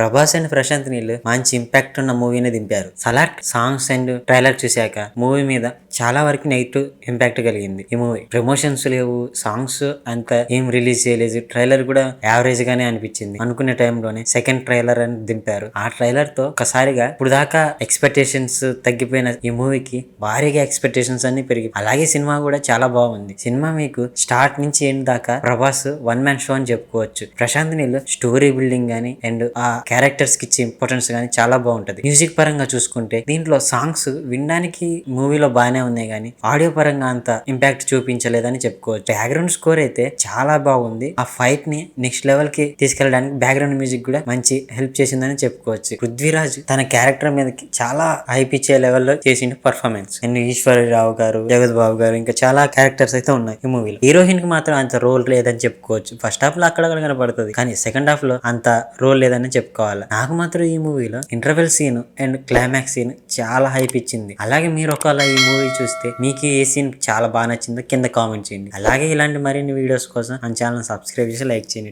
Prabhas and Prashanth Neel మంచి impact ఉన్న మూవీని దింపారు. సలార్ సాంగ్స్ అండ్ ట్రైలర్ చూశాక మూవీ మీద చాలా వరకు నెగిటివ్ ఇంపాక్ట్ కలిగింది. ఈ మూవీ ప్రమోషన్స్ లేవు, సాంగ్స్ అంత ఏం రిలీజ్ చేయలేదు, ట్రైలర్ కూడా యావరేజ్ గానే అనిపించింది. అనుకునే టైంలోనే సెకండ్ ట్రైలర్ అని దింపారు. ఆ ట్రైలర్ తో ఒకసారిగా ఇప్పుడు దాకా ఎక్స్పెక్టేషన్స్ తగ్గిపోయిన ఈ మూవీకి భారీగా ఎక్స్పెక్టేషన్స్ అన్ని పెరిగి, అలాగే సినిమా కూడా చాలా బాగుంది. సినిమా మీకు స్టార్ట్ నుంచి ఎండ్ దాకా ప్రభాస్ వన్ మ్యాన్ షో అని చెప్పుకోవచ్చు. ప్రశాంత్ నీల్ స్టోరీ బిల్డింగ్ గానీ అండ్ ఆ క్యారెక్టర్స్ కి ఇచ్చే ఇంపార్టెన్స్ గానీ చాలా బాగుంటది. మ్యూజిక్ పరంగా చూసుకుంటే దీంట్లో సాంగ్స్ వినడానికి మూవీలో బాగానే ఉన్నాయి కానీ ఆడియో పరంగా అంత ఇంపాక్ట్ చూపించలేదని చెప్పుకోవచ్చు. బ్యాక్గ్రౌండ్ స్కోర్ అయితే చాలా బాగుంది. ఆ ఫైట్ ని నెక్స్ట్ లెవెల్ కి తీసుకెళ్ళడానికి బ్యాక్గ్రౌండ్ మ్యూజిక్ కూడా మంచి హెల్ప్ చేసిందని చెప్పుకోవచ్చు. పృథ్వీరాజ్ తన క్యారెక్టర్ మీదకి చాలా హైప్ ఇచ్చే లెవెల్లో చేసిండు పర్ఫార్మెన్స్. అండ్ ఈశ్వరరావు గారు, జగత్ బాబు గారు, ఇంకా చాలా క్యారెక్టర్స్ అయితే ఉన్నాయి ఈ మూవీలో. హీరోయిన్ కి మాత్రం అంత రోల్ లేదని చెప్పుకోవచ్చు. ఫస్ట్ హాఫ్ లో అక్కడ కనబడుతుంది కానీ సెకండ్ హాఫ్ లో అంత రోల్ లేదని చెప్పుకోవాలి. నాకు మాత్రం ఈ మూవీలో interval scene and climax scene చాలా హైప్ ఇచ్చింది. అలాగే మీరు ఒకవేళ ఈ మూవీ చూస్తే మీకు ఏ సీన్ చాలా బాగా నచ్చిందో కింద కామెంట్ చేయండి. అలాగే ఇలాంటి మరిన్ని వీడియోస్ కోసం మన ఛానల్ సబ్స్క్రైబ్ చేసి లైక్ చేయండి.